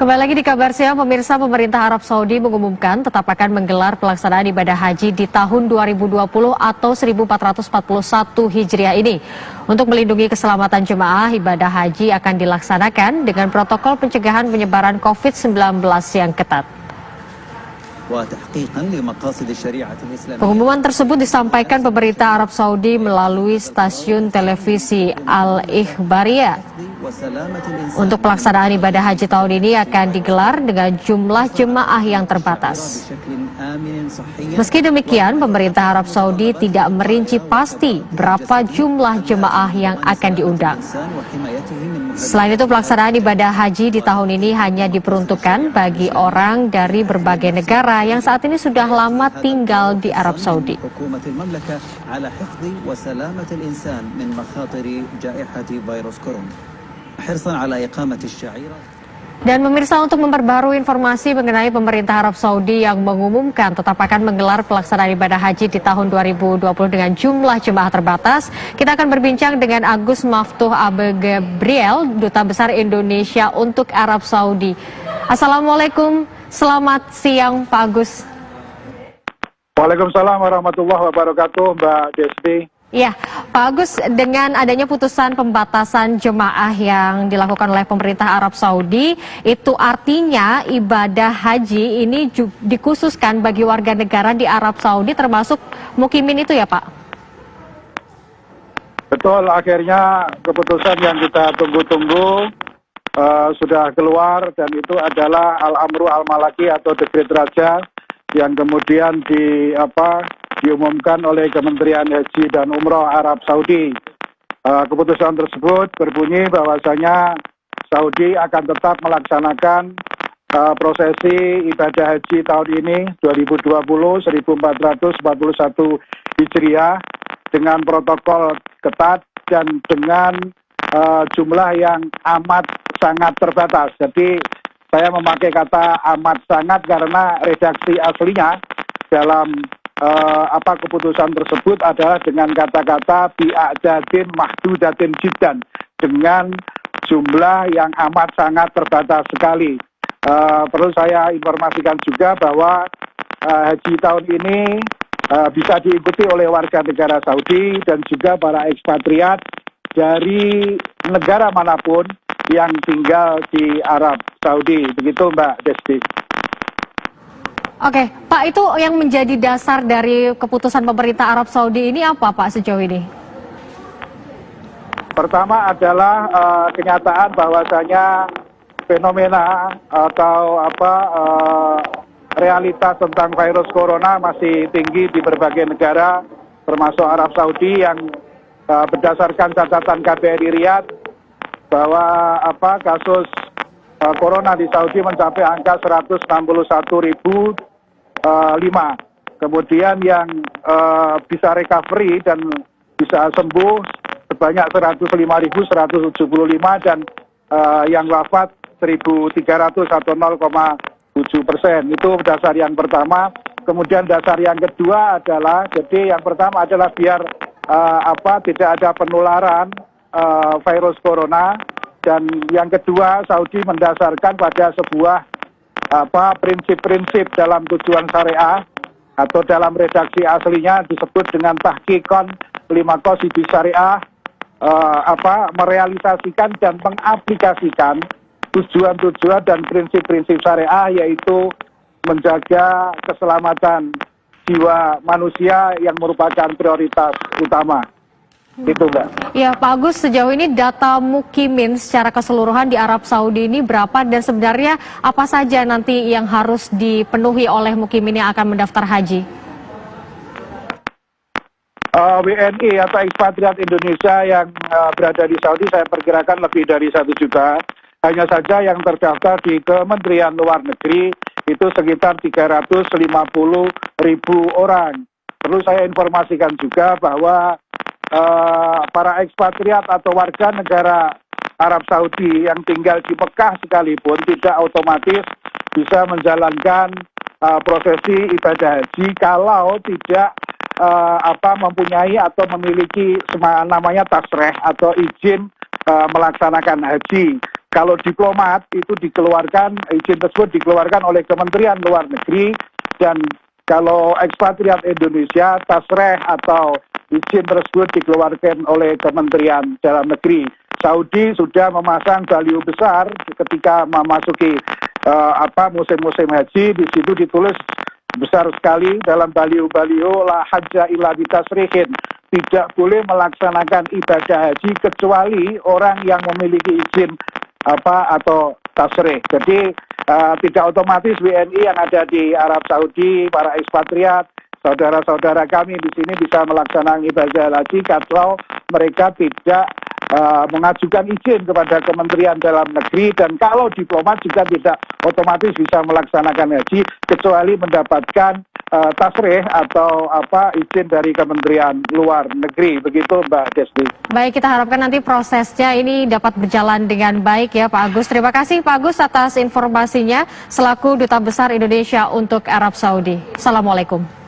Kembali lagi di Kabar Siang, pemirsa. Pemerintah Arab Saudi mengumumkan tetap akan menggelar pelaksanaan ibadah haji di tahun 2020 atau 1441 Hijriah ini. Untuk melindungi keselamatan jemaah, ibadah haji akan dilaksanakan dengan protokol pencegahan penyebaran COVID-19 yang ketat. Pengumuman tersebut disampaikan pemerintah Arab Saudi melalui stasiun televisi Al-Ikhbariyah. Untuk pelaksanaan ibadah haji tahun ini akan digelar dengan jumlah jemaah yang terbatas. Meski demikian, pemerintah Arab Saudi tidak merinci pasti berapa jumlah jemaah yang akan diundang. Selain itu, pelaksanaan ibadah haji di tahun ini hanya diperuntukkan bagi orang dari berbagai negara yang saat ini sudah lama tinggal di Arab Saudi. Dan pemirsa, untuk memperbarui informasi mengenai pemerintah Arab Saudi yang mengumumkan tetap akan menggelar pelaksanaan ibadah haji di tahun 2020 dengan jumlah jemaah terbatas, kita akan berbincang dengan Agus Maftuh Abu Gabriel, Duta Besar Indonesia untuk Arab Saudi. Assalamualaikum, selamat siang Pak Agus. Waalaikumsalam warahmatullahi wabarakatuh, Mbak Desti. Ya, Pak Agus, dengan adanya putusan pembatasan jemaah yang dilakukan oleh pemerintah Arab Saudi, itu artinya ibadah haji ini dikhususkan bagi warga negara di Arab Saudi termasuk mukimin itu ya Pak? Betul, akhirnya keputusan yang kita tunggu-tunggu sudah keluar, dan itu adalah Al-Amru Al-Malaki atau dekret raja yang kemudian diumumkan oleh Kementerian Haji dan Umroh Arab Saudi. Keputusan tersebut berbunyi bahwasanya Saudi akan tetap melaksanakan prosesi ibadah haji tahun ini 2020 1441 Hijriah dengan protokol ketat dan dengan jumlah yang amat sangat terbatas. Jadi saya memakai kata amat sangat karena redaksi aslinya dalam keputusan tersebut adalah dengan kata-kata bi'adatin mahdudatin jiddan, dengan jumlah yang amat sangat terbatas sekali. Perlu saya informasikan juga bahwa haji tahun ini bisa diikuti oleh warga negara Saudi dan juga para ekspatriat dari negara manapun yang tinggal di Arab Saudi. Begitu Mbak Desti. Oke, Pak, itu yang menjadi dasar dari keputusan pemerintah Arab Saudi ini apa Pak sejauh ini? Pertama adalah kenyataan bahwasanya fenomena atau realitas tentang virus corona masih tinggi di berbagai negara, termasuk Arab Saudi, yang berdasarkan catatan KBRI Riyadh bahwa kasus corona di Saudi mencapai angka 161.005. Kemudian yang bisa recovery dan bisa sembuh sebanyak 105.175, dan yang wafat 1.300 atau 0,7%. Itu dasar yang pertama. Kemudian dasar yang kedua adalah, jadi yang pertama adalah biar tidak ada penularan virus corona, dan yang kedua Saudi mendasarkan pada sebuah prinsip-prinsip dalam tujuan syariah, atau dalam redaksi aslinya disebut dengan tahqiqan limaqasidi syariah, merealisasikan dan mengaplikasikan tujuan-tujuan dan prinsip-prinsip syariah, yaitu menjaga keselamatan jiwa manusia yang merupakan prioritas utama. Itu Mbak. Ya Pak Agus, sejauh ini data mukimin secara keseluruhan di Arab Saudi ini berapa, dan sebenarnya apa saja nanti yang harus dipenuhi oleh mukimin yang akan mendaftar haji? WNI atau ekspatriat Indonesia yang berada di Saudi saya perkirakan lebih dari 1 juta. Hanya saja yang terdaftar di Kementerian Luar Negeri itu sekitar 350.000 orang. Perlu saya informasikan juga bahwa para ekspatriat atau warga negara Arab Saudi yang tinggal di Mekah sekalipun tidak otomatis bisa menjalankan prosesi ibadah haji kalau tidak mempunyai atau memiliki namanya tasreh atau izin melaksanakan haji. kalau diplomat itu dikeluarkan, izin tersebut dikeluarkan oleh Kementerian Luar Negeri, dan kalau ekspatriat Indonesia, tasreh atau izin tersebut dikeluarkan oleh Kementerian Dalam Negeri. Saudi sudah memasang baliho besar ketika memasuki musim-musim haji. Di situ ditulis besar sekali dalam baliho-baliho, la hajja illa bitasrihin, tidak boleh melaksanakan ibadah haji kecuali orang yang memiliki izin atau tasrih. Jadi tidak otomatis WNI yang ada di Arab Saudi, para ekspatriat, saudara-saudara kami di sini bisa melaksanakan ibadah haji kalau mereka tidak mengajukan izin kepada Kementerian Dalam Negeri, dan kalau diplomat juga tidak otomatis bisa melaksanakan haji kecuali mendapatkan tasrih atau izin dari Kementerian Luar Negeri. Begitu Mbak Desti. Baik, kita harapkan nanti prosesnya ini dapat berjalan dengan baik ya Pak Agus. Terima kasih Pak Agus atas informasinya selaku Duta Besar Indonesia untuk Arab Saudi. Assalamualaikum.